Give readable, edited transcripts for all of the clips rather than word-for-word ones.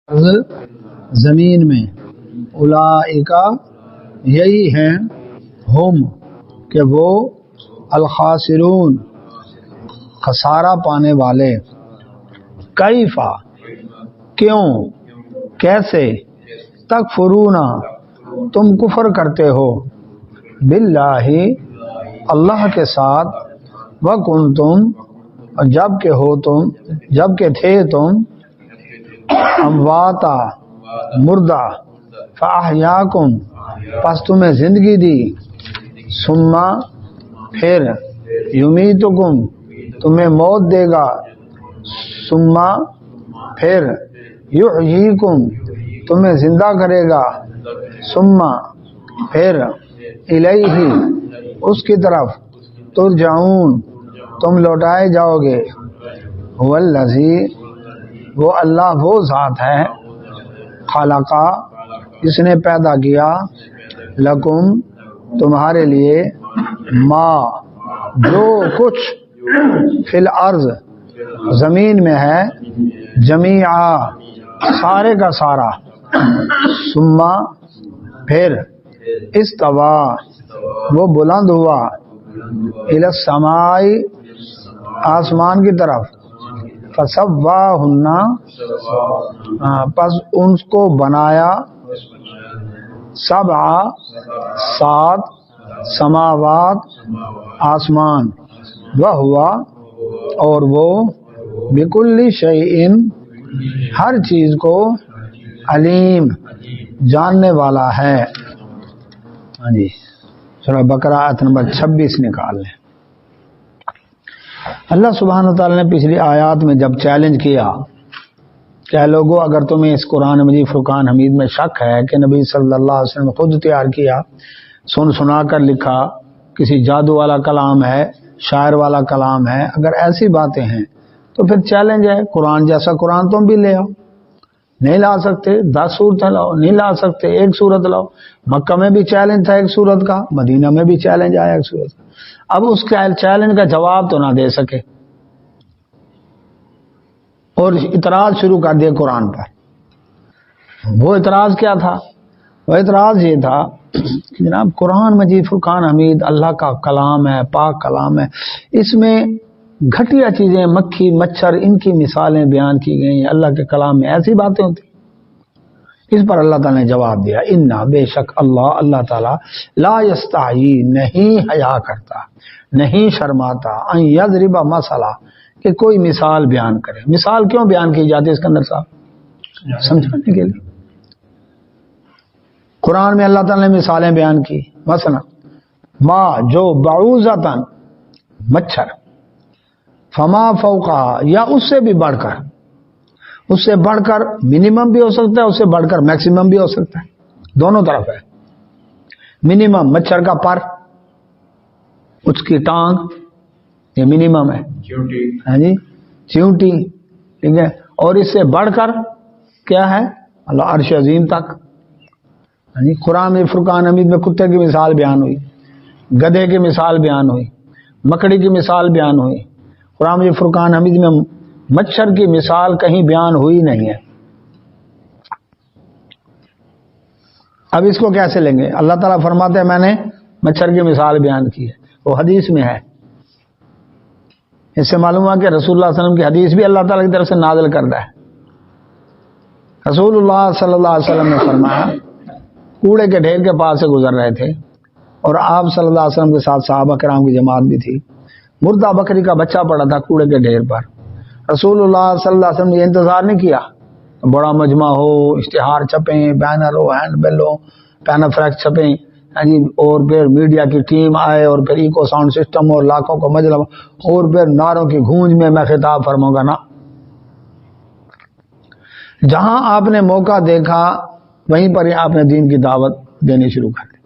زمین میں اولئکا یہی ہیں ہم کہ وہ الخاسرون خسارہ پانے والے. کیفا کیوں کیسے تکفرون تم کفر کرتے ہو باللہ اللہ کے ساتھ وکنتم جب کہ ہو تم جب کہ تھے تم امواتا مردہ فاحیاکم پس تمہیں زندگی دی ثم پھر یمیتکم تمہیں موت دے گا ثم پھر یحییکم تمہیں زندہ کرے گا ثم پھر الیہ اس کی طرف ترجعون تم لوٹائے جاؤ گے. هو الذی وہ اللہ وہ ذات ہے خلقا جس نے پیدا کیا لکم تمہارے لیے ما جو کچھ فی الارض زمین میں ہے جمیعا سارے کا سارا ثم پھر استوا وہ بلند ہوا الی السماء آسمان کی طرف فسواہن پس ان کو بنایا سبع سات سماوات آسمان وہوا اور وہ بکل شیء ہر چیز کو علیم جاننے والا ہے. ہاں جی سورہ بقرہ آیت نمبر 26 نکال لیں. اللہ سبحانہ وتعالی نے پچھلی آیات میں جب چیلنج کیا کہ لوگوں اگر تمہیں اس قرآن مجید فرقان حمید میں شک ہے کہ نبی صلی اللہ علیہ وسلم خود تیار کیا سنا کر لکھا کسی جادو والا کلام ہے شاعر والا کلام ہے اگر ایسی باتیں ہیں تو پھر چیلنج ہے قرآن جیسا قرآن تم بھی لے آؤ. نہیں لا سکتے 10 صورتیں لاؤ نہیں لا سکتے ایک صورت لاؤ. مکہ میں بھی چیلنج تھا ایک صورت کا مدینہ میں بھی چیلنج آیا ایک صورت کا. اب اس چیلنج کا جواب تو نہ دے سکے اور اعتراض شروع کر دیا قرآن پر. وہ اعتراض کیا تھا؟ وہ اعتراض یہ تھا کہ جناب قرآن مجید فرقان حمید اللہ کا کلام ہے پاک کلام ہے اس میں گھٹیا چیزیں مکھی مچھر ان کی مثالیں بیان کی گئی ہیں اللہ کے کلام میں ایسی باتیں ہوتی. اس پر اللہ تعالیٰ نے جواب دیا انا بے شک اللہ تعالیٰ لا یستحیی نہیں حیا کرتا نہیں شرماتا ان یضرب مثلا کہ کوئی مثال بیان کرے. مثال کیوں بیان کی جاتی ہے اس کے اندر صاحب سمجھانے کے لیے. قرآن میں اللہ تعالیٰ نے مثالیں بیان کی مثلا ما جو بعوضۃ مچھر فما فوقا یا اس سے بھی بڑھ کر منیمم بھی ہو سکتا ہے اس سے بڑھ کر میکسیمم بھی ہو سکتا ہے دونوں طرف ہے. منیمم مچھر کا پر اس کی ٹانگ یہ منیمم ہے ہاں جی چیونٹی ٹھیک ہے اور اس سے بڑھ کر کیا ہے اللہ عرش عظیم تک. ہاں جی قرآن میں فرقان حمید میں کتے کی مثال بیان ہوئی گدھے کی مثال بیان ہوئی مکڑی کی مثال بیان ہوئی. قرآن میں فرقان حمید میں مچھر کی مثال کہیں بیان ہوئی نہیں ہے. اب اس کو کیسے لیں گے؟ اللہ تعالیٰ فرماتے ہیں میں نے مچھر کی مثال بیان کی ہے وہ حدیث میں ہے. اس سے معلوم ہوا کہ رسول اللہ صلی اللہ علیہ وسلم کی حدیث بھی اللہ تعالیٰ کی طرف سے نازل کردہ ہے. رسول اللہ صلی اللہ علیہ وسلم نے فرمایا کوڑے کے ڈھیر کے پاس سے گزر رہے تھے اور آپ صلی اللہ علیہ وسلم کے ساتھ صحابہ کرام کی جماعت بھی تھی. مردہ بکری کا بچہ پڑا تھا کوڑے کے ڈھیر پر. رسول اللہ صلی اللہ علیہ وسلم نے انتظار نہیں کیا بڑا مجمع ہو اشتہار چھپیں بینر ہو ہینڈ بیل ہو پینافلیکس چھپیں جی اور پھر میڈیا کی ٹیم آئے اور پھر ایکو ساؤنڈ سسٹم اور لاکھوں کو مجلہ اور پھر نعروں کی گونج میں خطاب فرماؤں گا نا. جہاں آپ نے موقع دیکھا وہیں پر ہی آپ نے دین کی دعوت دینی شروع کر دی.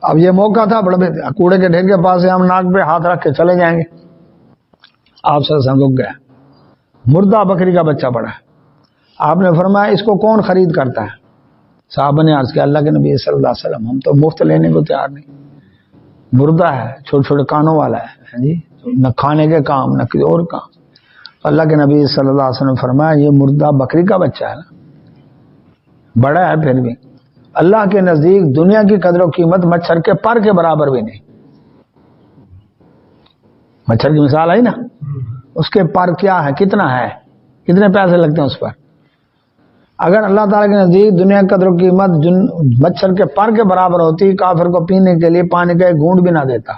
اب یہ موقع تھا بڑے کوڑے کے ڈھیر کے پاس سے ہم ناک پہ ہاتھ رکھ کے چلے جائیں گے. آپ صلی اللہ علیہ وسلم رک گئے. مردہ بکری کا بچہ پڑا ہے. آپ نے فرمایا اس کو کون خرید کرتا ہے؟ صحابہ نے عرض کیا اللہ کے نبی صلی اللہ علیہ وسلم ہم تو مفت لینے کو تیار نہیں. مردہ ہے چھوٹے چھوٹے کانوں والا ہے جی نہ کھانے کے کام نہ کسی اور کام. اللہ کے نبی صلی اللہ علیہ وسلم نے فرمایا یہ مردہ بکری کا بچہ ہے نا بڑا ہے پھر بھی اللہ کے نزدیک دنیا کی قدر و قیمت مچھر کے پر کے برابر بھی نہیں. مچھر کی مثال آئی نا, اس کے پر کیا ہے, کتنا ہے, کتنے پیسے لگتے ہیں اس پر. اگر اللہ تعالیٰ کے نزدیک دنیا کی قدر و قیمت مچھر کے پر کے برابر ہوتی, کافر کو پینے کے لیے پانی کا ایک گھونٹ بھی نہ دیتا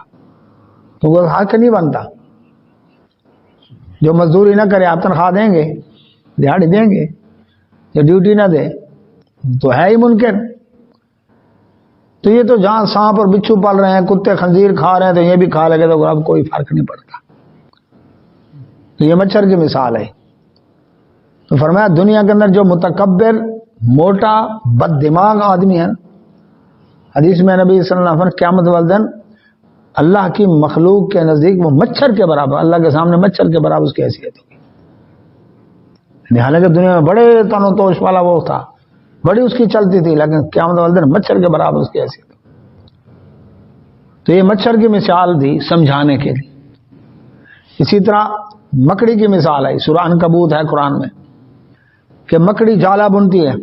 تو وہ حق نہیں بنتا. جو مزدوری نہ کرے آپ تنخواہ دیں گے, دیہڑی دیں گے, جو ڈیوٹی نہ دے تو ہے ہی منکر. تو یہ تو جہاں سانپ اور بچھو پال رہے ہیں, کتے خنزیر کھا رہے ہیں, تو یہ بھی کھا لگے تو اب کوئی فرق نہیں پڑتا. تو یہ مچھر کی مثال ہے. تو فرمایا دنیا کے اندر جو متکبر, موٹا, بد دماغ آدمی ہے, حدیث میں نبی صلی اللہ علیہ وسلم قیامت والے دن اللہ کی مخلوق کے نزدیک وہ مچھر کے برابر, اللہ کے سامنے مچھر کے برابر اس کی حیثیت ہوگی. حالانکہ دنیا میں بڑے تن و توش والا وہ تھا, بڑی اس کی چلتی تھی, لیکن قیامت والے دن مچھر کے برابر اس کی حیثیت ہوگی. تو یہ مچھر کی مثال دی سمجھانے کے لیے. اسی طرح مکڑی کی مثال ہے, سورہ عنکبوت ہے قرآن میں, کہ مکڑی جالا بنتی ہے,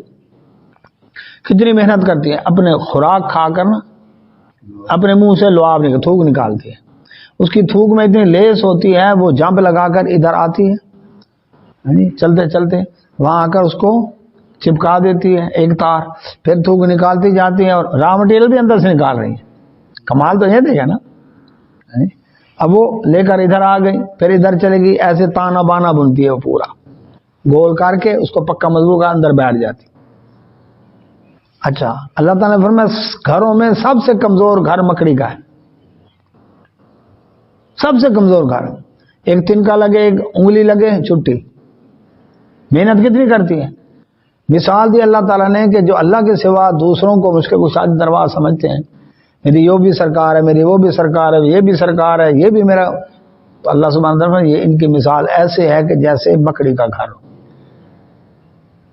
کتنی محنت کرتی ہے, اپنے خوراک کھا کر نا اپنے منہ سے لعاب نہیں, تھوک نکالتی ہے. اس کی تھوک میں اتنی لیس ہوتی ہے, وہ جمپ لگا کر ادھر آتی ہے, چلتے چلتے وہاں آ کر اس کو چپکا دیتی ہے ایک تار, پھر تھوک نکالتی جاتی ہے, اور را مٹیریل بھی اندر سے نکال رہی ہے. کمال تو یہ دیکھا نا. اب وہ لے کر ادھر آ گئی, پھر ادھر چلے گی, ایسے تانا بانا بنتی ہے, وہ پورا گول کر کے اس کو پکا مضبوط کا اندر بیٹھ جاتی. اچھا, اللہ تعالیٰ نے فرمایا گھروں میں سب سے کمزور گھر مکڑی کا ہے, سب سے کمزور گھر. ایک تنکا لگے, ایک انگلی لگے, چھٹی. محنت کتنی کرتی ہے. مثال دی اللہ تعالیٰ نے کہ جو اللہ کے سوا دوسروں کو مشکل کشا درواز سمجھتے ہیں, میری یہ بھی سرکار ہے, میری وہ بھی سرکار ہے, یہ بھی سرکار ہے, یہ بھی میرا, تو اللہ سبحانہ وتعالیٰ یہ ان کی مثال ایسے ہے کہ جیسے مکڑی کا گھر ہو.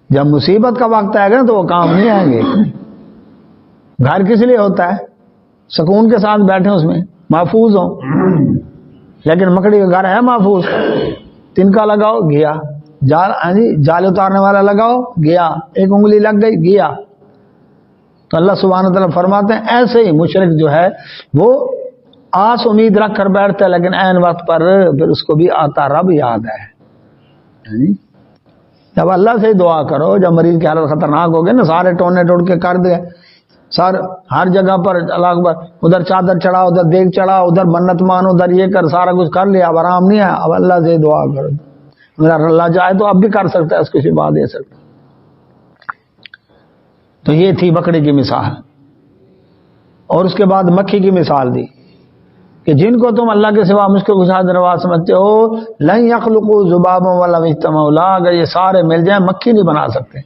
جب مصیبت کا وقت آئے گا تو وہ کام نہیں آئیں گے. گھر کس لیے ہوتا ہے, سکون کے ساتھ بیٹھے اس میں, محفوظ ہوں. لیکن مکڑی کا گھر ہے محفوظ, تنکا لگاؤ گیا, جال اتارنے والا لگاؤ گیا, ایک انگلی لگ گئی گیا. تو اللہ سبحانہ وتعالیٰ فرماتے ہیں ایسے ہی مشرک جو ہے وہ آس امید رکھ کر بیٹھتا ہے, لیکن عین وقت پر پھر اس کو بھی آتا رب یاد ہے. جب اللہ سے دعا کرو, جب مریض کی حالت خطرناک ہو گئی نا, سارے ٹونے ٹوٹ کے کر دے, سر ہر جگہ پر اللہ اکبر, ادھر چادر چڑھا, ادھر دیگ چڑھا, ادھر منت مان, ادھر یہ کر, سارا کچھ کر لیا, اب آرام نہیں ہے. اب اللہ سے دعا کرو, اگر اللہ چاہے تو اب بھی کر سکتا ہے, اس کی شفا دے سکتا. تو یہ تھی بکری کی مثال. اور اس کے بعد مکھی کی مثال دی کہ جن کو تم اللہ کے سوا مشکل کشا درواز سمجھتے ہو, لن یخلقوا ذبابا ولو اجتمعوا له, اگر یہ سارے مل جائیں مکھی نہیں بنا سکتے.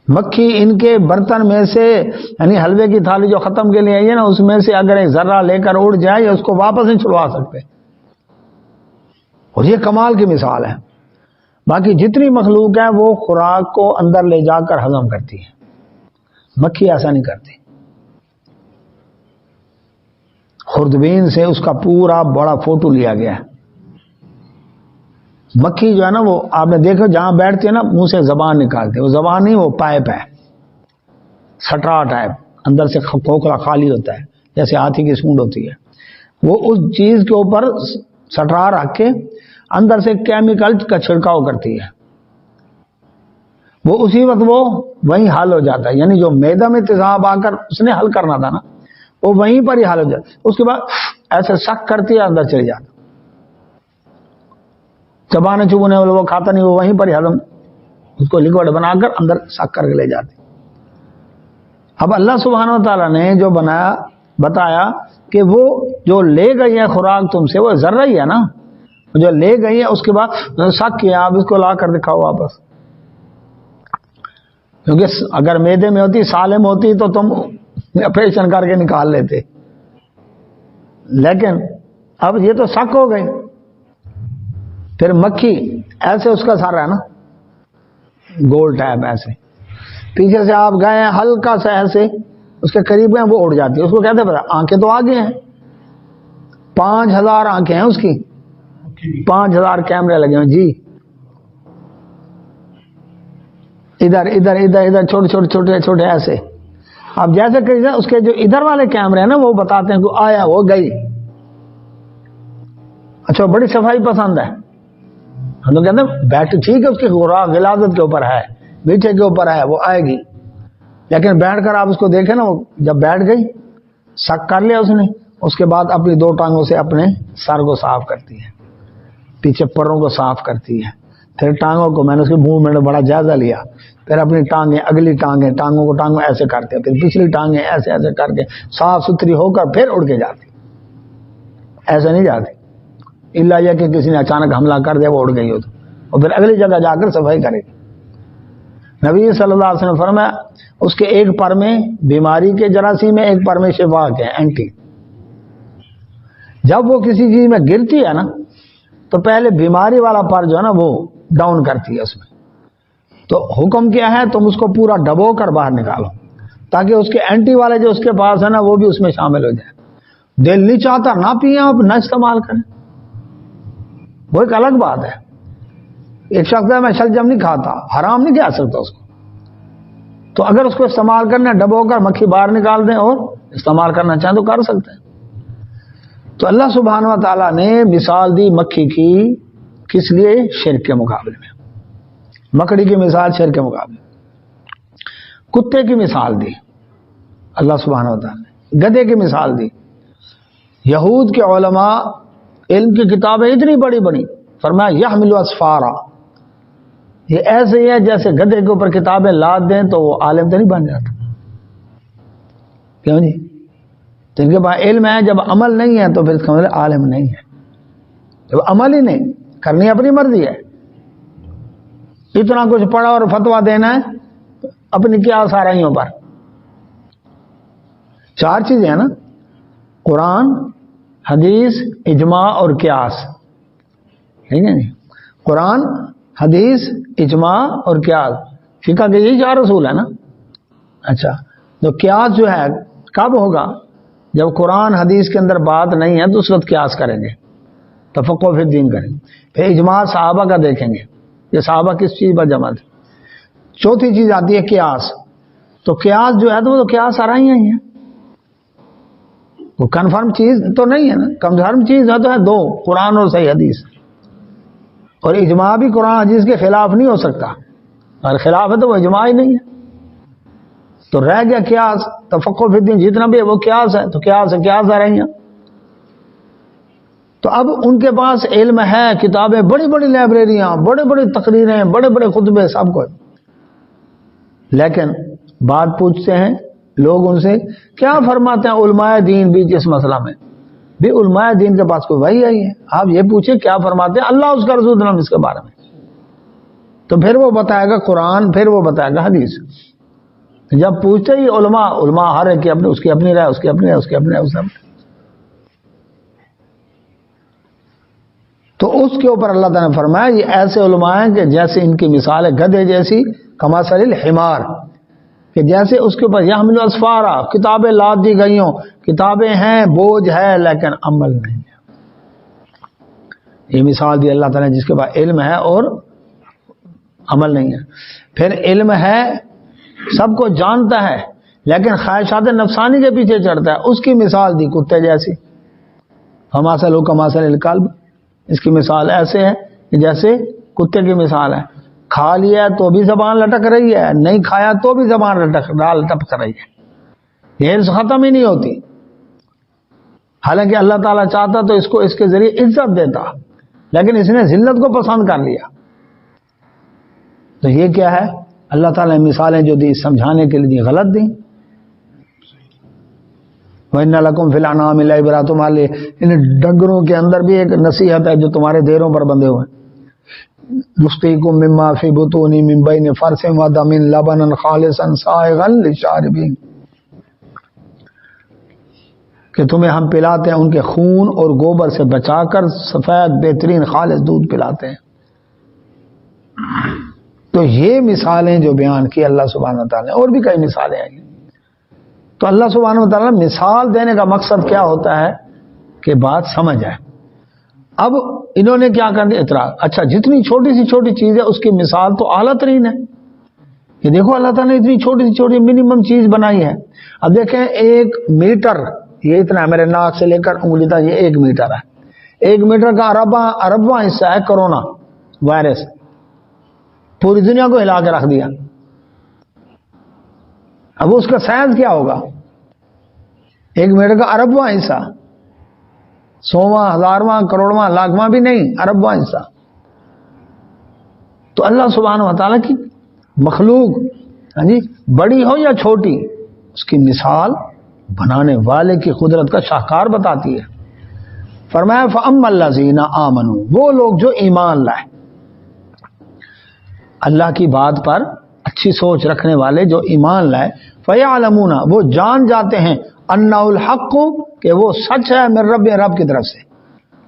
مکھی ان کے برتن میں سے, یعنی حلوے کی تھالی جو ختم کے لیے آئی ہے نا, اس میں سے اگر ایک ذرہ لے کر اڑ جائے, یا اس کو واپس نہیں چھڑوا سکتے. اور یہ کمال کی مثال ہے. باقی جتنی مخلوق ہے وہ خوراک کو اندر لے جا کر ہضم کرتی ہے, مکھی ایسا نہیں کرتی. خوردبین سے اس کا پورا بڑا فوٹو لیا گیا ہے. مکھی جو ہے نا, وہ آپ نے دیکھا جہاں بیٹھتی ہے نا, منہ سے زبان نکالتے, وہ زبان نہیں, وہ پائپ ہے, سٹرا ٹائپ, اندر سے کھوکھلا خالی ہوتا ہے, جیسے ہاتھی کی سونڈ ہوتی ہے. وہ اس چیز کے اوپر سٹرا رکھ کے اندر سے کیمیکل کا چھڑکاؤ کرتی ہے. وہ اسی وقت وہ وہیں حل ہو جاتا ہے, یعنی جو میدا میں تیزاب آ کر اس نے حل کرنا تھا نا, وہ وہیں پر ہی حل ہو جاتا. اس کے بعد ایسے سک کرتی ہے, اندر چلی جاتا. چبانے چبونے والے وہ کھاتا نہیں, وہ وہیں پر ہی ہضم, اس کو لکوڈ بنا کر اندر سک کر کے لے جاتے. اب اللہ سبحانہ و تعالیٰ نے جو بتایا کہ وہ جو لے گئی ہے خوراک تم سے, وہ ذرہ ہی ہے نا, جو لے گئی ہے اس کے بعد سک کیا, آپ اس کو لا کر دکھاؤ واپس. کیونکہ اگر میدے میں ہوتی, سالم ہوتی, تو تم آپریشن کر کے نکال لیتے. لیکن اب یہ تو سک ہو گئی. پھر مکھی ایسے اس کا سارا ہے نا, گول ٹائپ ایسے, پیچھے سے آپ گئے ہیں ہلکا سا ایسے اس کے قریب گئے, وہ اڑ جاتی ہے. اس کو کہتے ہیں پتا, آنکھیں تو آگے ہیں, 5000 آنکھیں ہیں اس کی, 5000 کیمرے لگے ہیں جی. ادھر ادھر ادھر ادھر چھوٹے چھوٹے چھوٹے چھوٹے ایسے. اب جیسے کہ اس کے جو ادھر والے کیمرے ہیں نا وہ بتاتے ہیں کہ آیا وہ گئی. اچھا بڑی صفائی پسند ہے. ہم تو کہتے ہیں بیٹھ ٹھیک ہے اس کی غلاظت کے اوپر ہے, میٹھے کے اوپر ہے, وہ آئے گی. لیکن بیٹھ کر آپ اس کو دیکھیں نا, وہ جب بیٹھ گئی سک کر لیا اس نے, اس کے بعد اپنی 2 ٹانگوں سے اپنے سر کو صاف کرتی ہے, پیچھے پروں کو صاف کرتی ہے, پھر ٹانگوں کو, میں نے اس کے منہ میں بڑا جائزہ لیا, پھر اپنی ٹانگیں, اگلی ٹانگیں, ٹانگوں کو ٹانگوں ایسے کرتے ہیں, پھر پچھلی ٹانگیں ایسے ایسے کر کے صاف ستھری ہو کر پھر اڑ کے جاتی. ایسے نہیں جاتی الا یہ کہ کسی نے اچانک حملہ کر دیا وہ اڑ گئی ہو تو, اور پھر اگلی جگہ جا کر صفائی کرے گی. نبی صلی اللہ علیہ وسلم فرمایا اس کے ایک پر میں بیماری کے جراثیم ہے, ایک پر میں شفا کے اینٹی. جب وہ کسی چیز میں گرتی ہے نا تو پہلے بیماری والا پر جو ہے نا وہ ڈاؤن کرتی ہے اس میں. تو حکم کیا ہے, تم اس کو پورا ڈبو کر باہر نکالو تاکہ اس کے اینٹی والے جو اس کے پاس ہے نا وہ بھی اس میں شامل ہو جائے. دل نہیں چاہتا نہ پیئیں آپ, نہ استعمال کریں, وہ ایک الگ بات ہے. ایک شخص ہے میں شلجم نہیں کھاتا, حرام نہیں کہہ سکتا اس کو, تو اگر اس کو استعمال کرنا ڈبو کر مکھی باہر نکال دیں اور استعمال کرنا چاہیں تو کر سکتے ہیں. تو اللہ سبحانہ و تعالیٰ نے مثال دی مکھی کی, کس لیے؟ شرک کے مقابلے میں. مکڑی کی مثال شرک کے مقابلے. کتے کی مثال دی اللہ سبحانہ و تعالیٰ نے, گدھے کی مثال دی. یہود کے علماء علم کی کتابیں اتنی بڑی بڑی, فرمایا یحمل اسفارا, یہ ایسے ہی ہے جیسے گدھے کے اوپر کتابیں لاد دیں تو وہ عالم تو نہیں بن جاتا. کیوں جی؟ جن کے پاس علم ہے جب عمل نہیں ہے تو پھر اس کا مطلب عالم نہیں ہے. جب عمل ہی نہیں کرنی اپنی مرضی ہے, اتنا کچھ پڑھا اور فتوا دینا ہے اپنی کیا سارائیوں پر. 4 چیزیں ہیں نا, قرآن, حدیث, اجماع اور قیاس. ٹھیک ہے جی, قرآن, حدیث, اجماع اور قیاس. فقہ کے یہی 4 اصول ہے نا. اچھا, تو قیاس جو ہے کب ہوگا؟ جب قرآن حدیث کے اندر بات نہیں ہے تو اس وقت قیاس کریں گے, تفقہ فی الدین کریں گے. پھر اجماع صحابہ کا دیکھیں گے, یہ صحابہ کس چیز پر جمع تھے. 4تھی چیز آتی ہے قیاس. تو قیاس جو ہے تو وہ تو قیاس آرائیاں ہی ہیں, وہ کنفرم چیز تو نہیں ہے نا. کنفرم چیز ہے تو ہے 2, قرآن اور صحیح حدیث. اور اجماع بھی قرآن حدیث کے خلاف نہیں ہو سکتا, اگر خلاف ہے تو وہ اجماع ہی نہیں ہے. تو رہ گیا قیاس, تفقہ فی الدین جتنا بھی ہے وہ قیاس ہے. تو قیاس آ رہی ہیں. تو اب ان کے پاس علم ہے, کتابیں, بڑی بڑی لائبریریاں, بڑے بڑے تقریریں, بڑے بڑے خطبے, سب کو. لیکن بات پوچھتے ہیں لوگ ان سے, کیا فرماتے ہیں علماء دین بھی جس مسئلہ میں؟ بھی علماء دین کے پاس کوئی وحی آئی ہے, آپ یہ پوچھیں کیا فرماتے ہیں اللہ اس کا رسول اللہ اس کے بارے میں, تو پھر وہ بتائے گا قرآن, پھر وہ بتائے گا حدیث. جب پوچھتے ہی علماء ہر ایک کی اپنی, اس کی اپنی رائے, اس کی اپنی رائے, اس کی اپنی رائے, اس کی اپنی. تو اس کے اوپر اللہ تعالیٰ نے فرمایا یہ ایسے علماء ہیں کہ جیسے ان کی مثال ہے گدھے جیسی, کمثل الحمار, کہ جیسے اس کے اوپر یحمل اسفارا, کتابیں لاد دی گئی ہوں, کتابیں ہیں, بوجھ ہے, لیکن عمل نہیں ہے. یہ مثال دی اللہ تعالیٰ نے جس کے پاس علم ہے اور عمل نہیں ہے. پھر علم ہے, سب کو جانتا ہے, لیکن خواہشات نفسانی کے پیچھے چڑھتا ہے, اس کی مثال دی کتے جیسی. فمثلہ کمثل الکلب, اس کی مثال ایسے ہے کہ جیسے کتے کی مثال ہے. کھا لیا تو بھی زبان لٹک رہی ہے, نہیں کھایا تو بھی زبان لٹک رہی ہے. یہ ختم ہی نہیں ہوتی. حالانکہ اللہ تعالیٰ چاہتا تو اس کو اس کے ذریعے عزت دیتا, لیکن اس نے ذلت کو پسند کر لیا. تو یہ کیا ہے؟ اللہ تعالیٰ نے مثالیں جو دی سمجھانے کے لیے دی, غلط دی. وَإِنَّ لَكُمْ فِي الْأَنْعَامِ لَعِبْرَةً, تمہارے ان ڈنگروں کے اندر بھی ایک نصیحت ہے جو تمہارے دیروں پر بندھے ہوئے ہیں. نُسْقِيكُم مِّمَّا فِي بُطُونِ مِن بَيْنِ فَرْثٍ وَدَمٍ لَبَنًا خَالِصًا سَائِغًا لِّلشَّارِبِينَ, کہ تمہیں ہم پلاتے ہیں ان کے خون اور گوبر سے بچا کر سفید بہترین خالص دودھ پلاتے ہیں. تو یہ مثالیں جو بیان کی اللہ سبحانہ و تعالیٰ نے, اور بھی کئی مثالیں ہیں. تو اللہ سبحانہ و تعالیٰ مثال دینے کا مقصد کیا ہوتا ہے کہ بات سمجھ آئے. اب انہوں نے کیا کر دیا؟ اعتراض. اچھا جتنی چھوٹی سی چھوٹی چیز ہے اس کی مثال تو اعلیٰ ترین ہے. کہ دیکھو اللہ تعالیٰ نے اتنی چھوٹی سی چھوٹی منیمم چیز بنائی ہے. اب دیکھیں 1 میٹر یہ اتنا ہے، میرے ناک سے لے کر انگلی تک یہ 1 میٹر ہے. 1 میٹر کا اربواں حصہ ہے کرونا وائرس، پوری دنیا کو ہلا کے رکھ دیا. اب اس کا سائز کیا ہوگا؟ 1 میٹر کا اربواں حصہ، 100واں 1000واں کروڑواں لاکھواں بھی نہیں، اربواں حصہ. تو اللہ سبحانہ و تعالیٰ کی مخلوق جی بڑی ہو یا چھوٹی، اس کی مثال بنانے والے کی قدرت کا شاہکار بتاتی ہے. فرمایا فَأَمَّا الَّذِينَ آمَنُوا، وہ لوگ جو ایمان لائے، اللہ کی بات پر اچھی سوچ رکھنے والے جو ایمان لائے، فَيَعْلَمُونَ، وہ جان جاتے ہیں، أَنَّهُ الْحَقُّ، کہ وہ سچ ہے من رب کی طرف سے.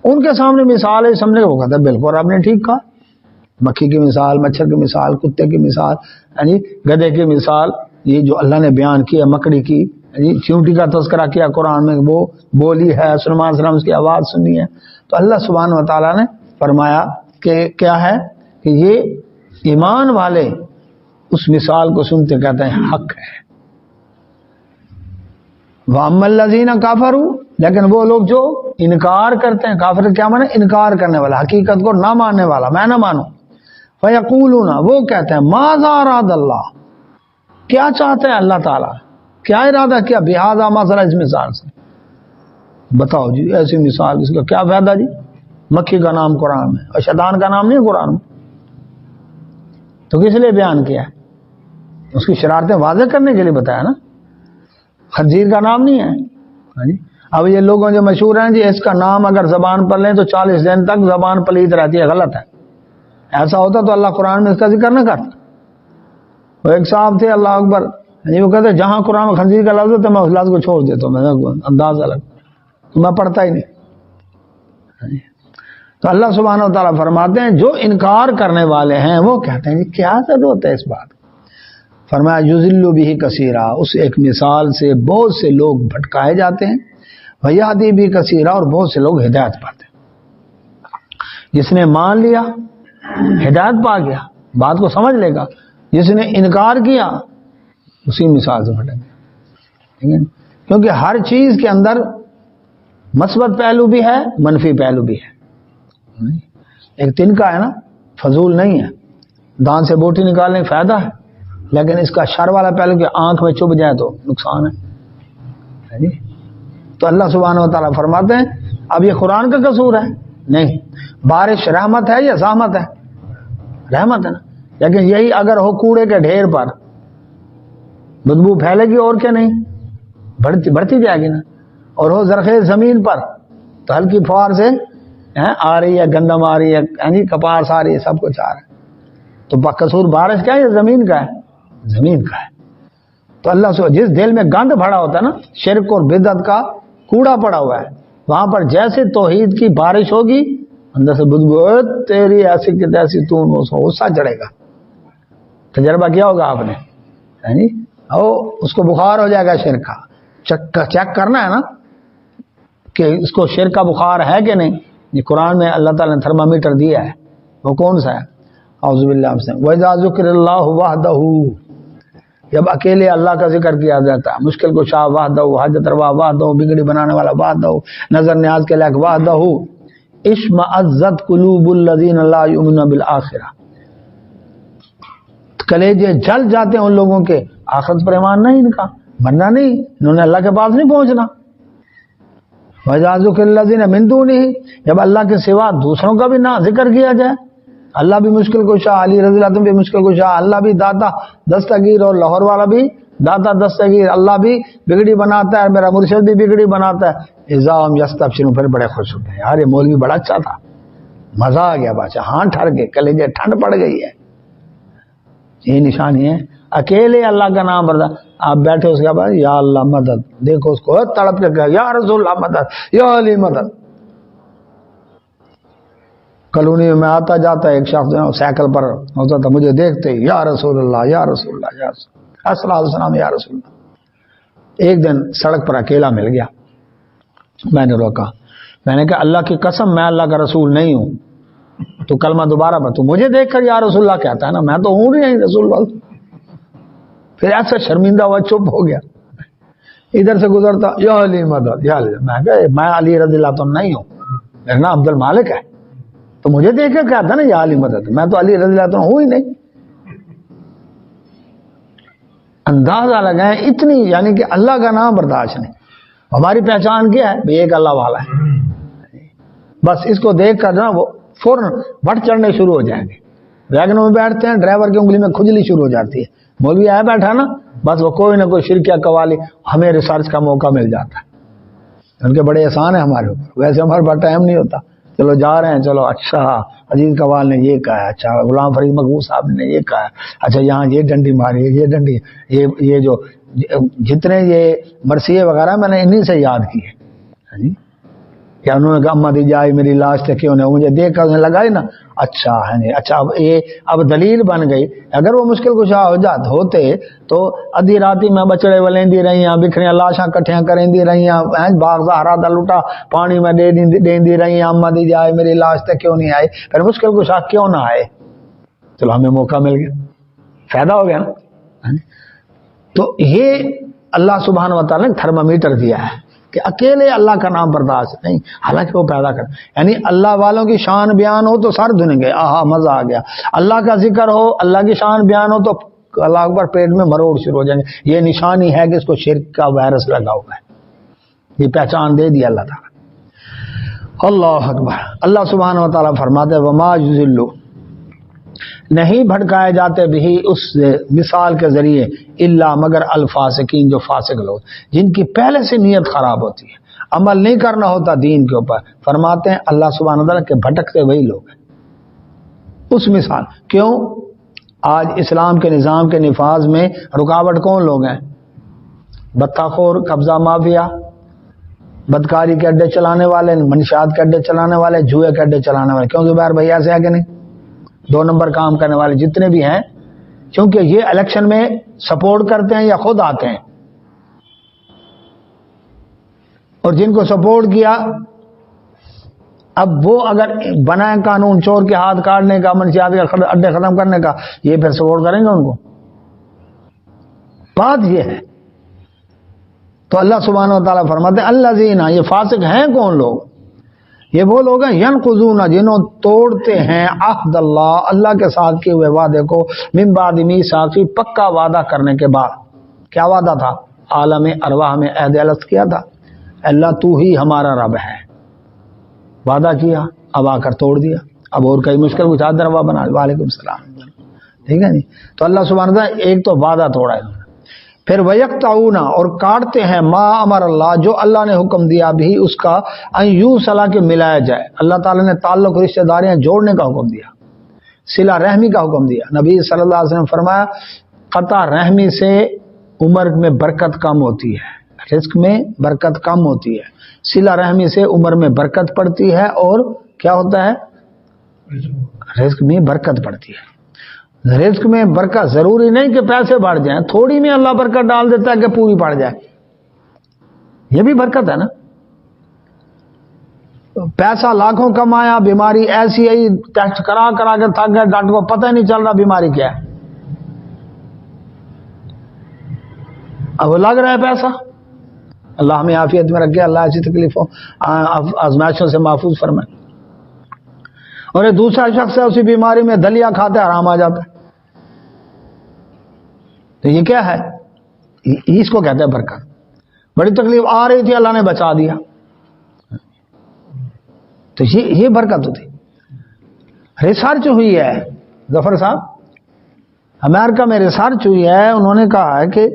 ان کے سامنے مثال ہے، سامنے وہ کہتا ہے بالکل رب نے ٹھیک کہا. مکھی کی مثال، مچھر کی مثال، کتے کی مثال، یعنی گدھے کی مثال، یہ جو اللہ نے بیان کیا، مکڑی کی، چیونٹی کا تذکرہ کیا قرآن میں، وہ بولی ہے، سلمان علیہ السلام کی آواز سنی ہے. تو اللہ سبحانہ و تعالیٰ نے فرمایا کہ کیا ہے کہ یہ ایمان والے اس مثال کو سنتے کہتے ہیں حق ہے. وَأَمَّا الَّذِينَ كَفَرُوا، لیکن وہ لوگ جو انکار کرتے ہیں، کافر کیا مانے؟ انکار کرنے والا، حقیقت کو نہ ماننے والا، میں نہ مانوں. فَيَقُولُونَ، وہ کہتے ہیں ماذا اراد اللہ، کیا چاہتے ہیں اللہ تعالیٰ، کیا ارادہ کیا بہذا مثلا، اس مثال سے. بتاؤ جی ایسی مثال اس کا کیا فائدہ جی؟ مکھی کا نام قرآن میں اور شیطان کا نام نہیں قرآن میں، تو کس لیے بیان کیا ہے؟ اس کی شرارتیں واضح کرنے کے لیے بتایا نا. خنزیر کا نام نہیں ہے. اب یہ لوگوں جو مشہور ہیں جی اس کا نام اگر زبان پر لیں تو 40 دن تک زبان پلیت رہتی ہے، غلط ہے. ایسا ہوتا تو اللہ قرآن میں اس کا ذکر نہ کرتا. وہ ایک صاحب تھے اللہ اکبر، وہ کہتے جہاں قرآن میں خنزیر کا لفظ ہے میں اس لفظ کو چھوڑ دیتا ہوں، میں انداز الگ تو میں پڑھتا ہی نہیں. تو اللہ سبحانہ و تعالیٰ فرماتے ہیں جو انکار کرنے والے ہیں وہ کہتے ہیں کیا ضرورت ہے اس بات. فرمایا یضل بہ کثیرا، اس ایک مثال سے بہت سے لوگ بھٹکائے جاتے ہیں، ویہدی بہ کثیرا، اور بہت سے لوگ ہدایت پاتے ہیں. جس نے مان لیا ہدایت پا گیا، بات کو سمجھ لے گا. جس نے انکار کیا اسی مثال سے بھٹک گیا. کیونکہ ہر چیز کے اندر مثبت پہلو بھی ہے، منفی پہلو بھی ہے. ایک تنکا ہے نا، فضول نہیں ہے، دانت سے بوٹی نکالنے کا فائدہ ہے، لیکن اس کا شر والا پہلو کہ آنکھ میں چبھ جائے تو نقصان ہے. تو اللہ سبحانہ و تعالیٰ فرماتے ہیں اب یہ قرآن کا قصور ہے؟ نہیں. بارش رحمت ہے یا زحمت ہے؟ رحمت ہے نا. لیکن یہی اگر ہو کوڑے کے ڈھیر پر، بدبو پھیلے گی اور کیا نہیں، بڑھتی جائے گی نا. اور ہو زرخیز زمین پر تو ہلکی فوار سے آ رہی ہے، گندم آ رہی ہے، کپاس آ رہی ہے، سب کچھ آ رہا ہے. تو قصور بارش کا ہے یا زمین کا ہے؟ زمین کا ہے. تو اللہ سے جس دل میں گند بھرا ہوتا ہے نا، شرک اور بدعت کا کوڑا پڑا ہوا ہے، وہاں پر جیسے توحید کی بارش ہوگی اندر سے بدبو تیری ایسی کی تیسی، تو غصہ چڑھے گا. تجربہ کیا ہوگا آپ نے، اس کو بخار ہو جائے گا شرک کا. چیک کرنا ہے نا کہ اس کو شرک کا بخار ہے کہ نہیں. یہ قرآن میں اللہ تعالیٰ نے تھرمامیٹر دیا ہے، وہ کون سا ہے؟ اعوذ باللہ سے وَإِذَا ذُكِرَ اللَّهُ وَحْدَهُ، جب اکیلے اللہ کا ذکر کیا جاتا ہے، مشکل کشا وحدہ، حاجت روا وحدہ، بگڑی بنانے والا وحدہ، نظر نیاز کے لائق وحدہ، اشمئزت قلوب الذین لا یؤمنون بالآخرہ، کلیجے جل جاتے ہیں ان لوگوں کے آخرت پر ایمان نہیں، ان کا مرنا نہیں، انہوں نے اللہ کے پاس نہیں پہنچنا. وَإِذَا ذُكِرَ الَّذِينَ مِن دُونِهِ، جب اللہ کے سوا دوسروں کا بھی نہ ذکر کیا جائے. اللہ بھی مشکل کشا، علی رضی اللہ عنہ بھی مشکل کشا، اللہ بھی داتا دستگیر، اور لاہور والا بھی داتا دستگیر، اللہ بھی بگڑی بناتا ہے، میرا مرشد بھی بگڑی بناتا ہے. اذا ہم یستبشرون، پھر بڑے خوش ہوتے ہیں، یار یہ مولوی بڑا اچھا تھا، مزہ آ گیا بادشاہ، ہاں ٹھر گئے، کلیجے ٹھنڈ پڑ گئی ہے. یہ نشانی ہے اکیلے اللہ کا نام بردا. آپ بیٹھے اس کے بعد یا اللہ مدد، دیکھو اس کو تڑپ کے کہا یا رسول اللہ مدد، یا علی مدد. کالونی میں آتا جاتا ایک شخص سائیکل پر ہوتا تھا، مجھے دیکھتے ہی یا رسول اللہ یا رسول اللہ یا رسول اللہ، السلام السلام یا رسول اللہ. ایک دن سڑک پر اکیلا مل گیا، میں نے روکا، میں نے کہا اللہ کی قسم میں اللہ کا رسول نہیں ہوں، تو کلمہ دوبارہ پر تو مجھے دیکھ کر یا رسول اللہ کہتا ہے نا، میں تو ہوں نہیں رسول اللہ. پھر ایسا شرمندہ ہوا چپ ہو گیا. ادھر سے گزرتا یا علی مدد یا علی. میں علی رضی اللہ عنہ نہیں ہوں, میرا نام عبد المالک ہے, تو مجھے دیکھ کے کہا تھا نا یا علی مدد, میں تو علی رضی اللہ عنہ ہوں ہی نہیں. اندازہ لگائیں اتنی, یعنی کہ اللہ کا نام برداشت نہیں. ہماری پہچان کیا ہے؟ ایک اللہ والا ہے. بس اس کو دیکھ کر نا وہ فوراً بٹ چڑھنے شروع ہو جائیں گے. ویگنوں میں بیٹھتے ہیں, ڈرائیور کی انگلی میں کھجلی شروع ہو جاتی ہے. مولوی آیا بیٹھا نا, بس وہ کوئی نہ کوئی شرکیہ قوالی, ہمیں ریسرچ کا موقع مل جاتا ہے. ان کے بڑے احسان ہیں ہمارے اوپر. ویسے ہمارے پاس ٹائم نہیں ہوتا, چلو جا رہے ہیں, چلو اچھا عزیز قوال نے یہ کہا ہے, اچھا غلام فرید مقبول صاحب نے یہ کہا ہے, اچھا یہاں یہ ڈنڈی ماری ہے, یہ ڈنڈی, یہ جو جتنے یہ مرثیے وغیرہ میں نے انہی سے یاد کی ہے. کہ انہوں نے کہا اما دی جائے میری لاش تھے کیوں نہیں, مجھے دیکھ کر لگائی نا, اچھا ہے نہیں, اچھا اب دلیل بن گئی. اگر وہ مشکل کشا ہوتے تو ادھی راتی میں بچڑے ولیندی رہی ہیں, بکھریاں لاشاں کٹھیاں کریں رہی ہیں, باغ زہرا دا لٹا پانی میں دے رہی ہیں, اما دی جائے میری لاش تھے کیوں نہیں آئی, پھر مشکل کشا کیوں نہ آئے. چلو ہمیں موقع مل گیا, فائدہ ہو گیا نا. تو یہ اللہ سبحانہ و تعالیٰ نے تھرمامیٹر دیا ہے کہ اکیلے اللہ کا نام برداشت نہیں, حالانکہ وہ پیدا کر, یعنی اللہ والوں کی شان بیان ہو تو سر دھن گئے, آہا مزہ آ گیا. اللہ کا ذکر ہو, اللہ کی شان بیان ہو تو اللہ اکبر پیٹ میں مروڑ شروع ہو جائیں گے. یہ نشانی ہے کہ اس کو شرک کا وائرس لگا ہوا ہے. یہ پہچان دے دی اللہ تعالیٰ. اللہ اکبر. اللہ سبحانہ و تعالیٰ فرماتے ہیں وما یضل, نہیں بھٹکائے جاتے بھی اس مثال کے ذریعے الا مگر الفاسقین, جو فاسق لوگ جن کی پہلے سے نیت خراب ہوتی ہے, عمل نہیں کرنا ہوتا دین کے اوپر. فرماتے ہیں اللہ سبحانہ وتعالیٰ کے بھٹکتے وہی لوگ ہیں. اس مثال کیوں, آج اسلام کے نظام کے نفاذ میں رکاوٹ کون لوگ ہیں؟ بطہ خور, قبضہ مافیا, بدکاری کے اڈے چلانے والے, منشیات کے اڈے چلانے والے, جوئے کے اڈے چلانے والے. کیوں زبیر بھائی ایسے ہے کہ نہیں؟ 2 نمبر کام کرنے والے جتنے بھی ہیں, کیونکہ یہ الیکشن میں سپورٹ کرتے ہیں یا خود آتے ہیں, اور جن کو سپورٹ کیا اب وہ اگر بنائیں قانون چور کے ہاتھ کاٹنے کا, منشیات کے اڈے ختم کرنے کا, یہ پھر سپورٹ کریں گے ان کو. بات یہ ہے. تو اللہ سبحانہ و تعالیٰ فرماتے ہیں الذین, یہ فاسق ہیں کون لوگ؟ یہ وہ لوگ ہیں ینقضون, جنہوں توڑتے ہیں عہد اللہ, اللہ کے ساتھ کیے ہوئے وعدے کو, من بعد میثاقہ, پکا وعدہ کرنے کے بعد. کیا وعدہ تھا؟ عالم ارواح میں عہد الست کیا تھا, اللہ تو ہی ہمارا رب ہے, وعدہ کیا, اب آ کر توڑ دیا. اب اور کئی مشکل کچھ آدھر روا بنا. وعلیکم السلام. ٹھیک ہے نہیں. تو اللہ سبحانہ وتعالیٰ ایک تو وعدہ توڑا ہے, پھر وَيَقْطَعُونَ, اور کاٹتے ہیں ما امر اللہ, جو اللہ نے حکم دیا بھی اس کا, ان یوصل, کے ملایا جائے. اللہ تعالیٰ نے تعلق رشتہ داریاں جوڑنے کا حکم دیا, صلہ رحمی کا حکم دیا. نبی صلی اللہ علیہ وسلم فرمایا قطع رحمی سے عمر میں برکت کم ہوتی ہے, رزق میں برکت کم ہوتی ہے. صلہ رحمی سے عمر میں برکت پڑتی ہے, اور کیا ہوتا ہے؟ رزق میں برکت پڑتی ہے. رزق میں برکت ضروری نہیں کہ پیسے بڑھ جائیں, تھوڑی میں اللہ برکت ڈال دیتا ہے کہ پوری بڑھ جائے. یہ بھی برکت ہے نا. پیسہ لاکھوں کمایا, بیماری ایسی آئی, ٹیسٹ کرا کے تھک گئے, ڈاکٹر کو پتہ ہی نہیں چل رہا بیماری کیا ہے. اب لگ رہا ہے پیسہ, اللہ ہمیں عافیت میں رکھے, اللہ ایسی تکلیفوں آزمائشوں سے محفوظ فرمائے. اور ایک دوسرا شخص ہے اسی بیماری میں دلیا کھاتے آرام آ جاتا ہے. تو یہ کیا ہے؟ اس کو کہتے ہیں برکت. بڑی تکلیف آ رہی تھی, اللہ نے بچا دیا, تو یہ برکت ہوتی. ریسرچ ہوئی ہے ظفر صاحب, امریکہ میں ریسرچ ہوئی ہے, انہوں نے کہا ہے کہ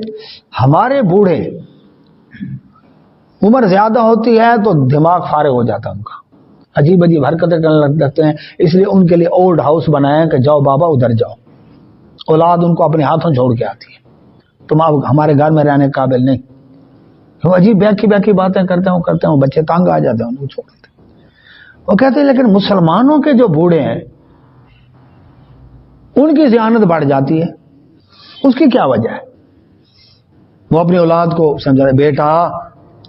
ہمارے بوڑھے عمر زیادہ ہوتی ہے تو دماغ فارغ ہو جاتا ہے ان کا, عجیب عجیب حرکتیں کرنے لگتے ہیں. اس لیے ان کے لیے اولڈ ہاؤس بنائے کہ جاؤ بابا ادھر جاؤ, اولاد ان کو اپنے ہاتھوں چھوڑ کے آتی ہے, تم اب ہمارے گھر میں رہنے قابل نہیں. وہ عجیب بیکی باتیں کرتے ہیں, بچے تانگ آ جاتے ہیں, ان کو چھوڑ دیتے ہیں. وہ کہتے ہیں لیکن مسلمانوں کے جو بوڑھے ہیں ان کی ذہانت بڑھ جاتی ہے. اس کی کیا وجہ ہے؟ وہ اپنی اولاد کو سمجھا رہے, بیٹا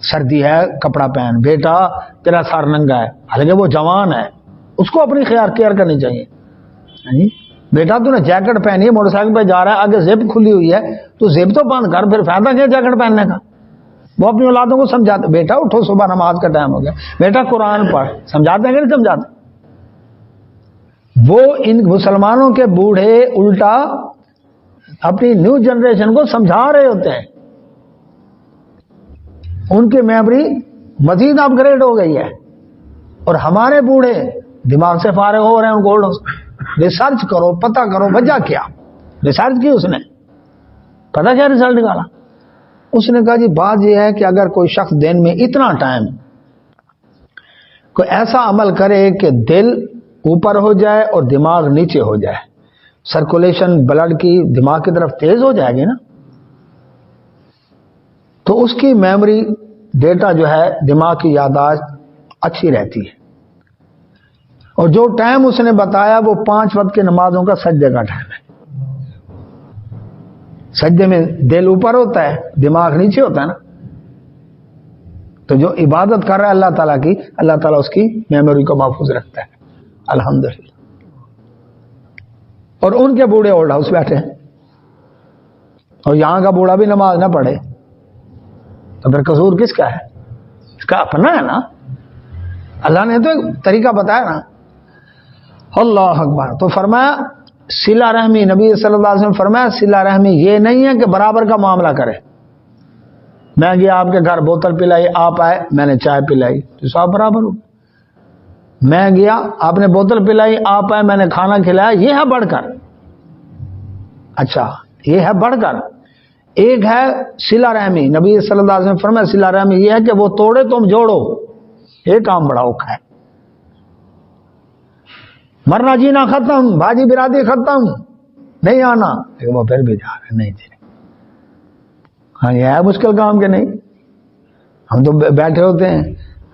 سردی ہے کپڑا پہن, بیٹا تیرا سر ننگا ہے, حالانکہ وہ جوان ہے, اس کو اپنی کیئر کرنی چاہیے. بیٹا تو نے جیکٹ پہنی ہے، موٹر سائیکل پہ جا رہا ہے، آگے زپ کھلی ہوئی ہے، تو زپ تو بند کر، پھر فائدہ کیا جیکٹ پہننے کا؟ وہ اپنی اولادوں کو سمجھاتے، بیٹا اٹھو صبح نماز کا ٹائم ہو گیا، بیٹا قرآن پڑھ، سمجھاتے ہیں کہ نہیں سمجھاتے؟ وہ ان مسلمانوں کے بوڑھے الٹا اپنی نیو جنریشن کو سمجھا رہے ہوتے ہیں، ان کی میموری مزید اپ گریڈ ہو گئی ہے، اور ہمارے بوڑھے دماغ سے فارغ ہو رہے ہیں، ان کو ریسرچ کرو، پتہ کرو وجہ کیا، ریسرچ کی اس نے، پتہ کیا ریزلٹ نکالا؟ اس نے کہا جی بات یہ ہے کہ اگر کوئی شخص دن میں اتنا ٹائم کوئی ایسا عمل کرے کہ دل اوپر ہو جائے اور دماغ نیچے ہو جائے، سرکولیشن بلڈ کی دماغ کی طرف تیز ہو جائے گی نا، تو اس کی میموری ڈیٹا جو ہے، دماغ کی یادداشت اچھی رہتی ہے۔ اور جو ٹائم اس نے بتایا وہ 5 وقت کی نمازوں کا سجدے کا ٹائم ہے۔ سجدے میں دل اوپر ہوتا ہے، دماغ نیچے ہوتا ہے نا، تو جو عبادت کر رہا ہے اللہ تعالیٰ کی، اللہ تعالیٰ اس کی میموری کو محفوظ رکھتا ہے، الحمدللہ۔ اور ان کے بوڑھے اولڈ ہاؤس بیٹھے ہیں، اور یہاں کا بوڑھا بھی نماز نہ پڑھے، تو پھر قصور کس کا ہے؟ اس کا اپنا ہے نا، اللہ نے تو ایک طریقہ بتایا نا۔ اللہ اکبر۔ تو فرمایا صلہ رحمی، نبی صلی اللہ علیہ وسلم فرمایا صلہ رحمی یہ نہیں ہے کہ برابر کا معاملہ کرے، میں گیا آپ کے گھر، بوتل پلائی، آپ آئے میں نے چائے پلائی، تو سب برابر ہو۔ میں گیا آپ نے بوتل پلائی، آپ آئے میں نے کھانا کھلایا، یہ ہے بڑھ کر، اچھا یہ ہے بڑھ کر۔ ایک ہے صلہ رحمی، نبی صلی اللہ علیہ وسلم فرمایا صلہ رحمی یہ ہے کہ وہ توڑے تم جوڑو، یہ کام بڑا اوکھا ہے۔ مرنا جینا ختم، بھاجی برادری ختم، نہیں آنا، لیکن وہ پھر بھی جا رہے نہیں جی۔ ہاں یہ ہے مشکل کام کہ نہیں؟ ہم تو بیٹھے ہوتے ہیں،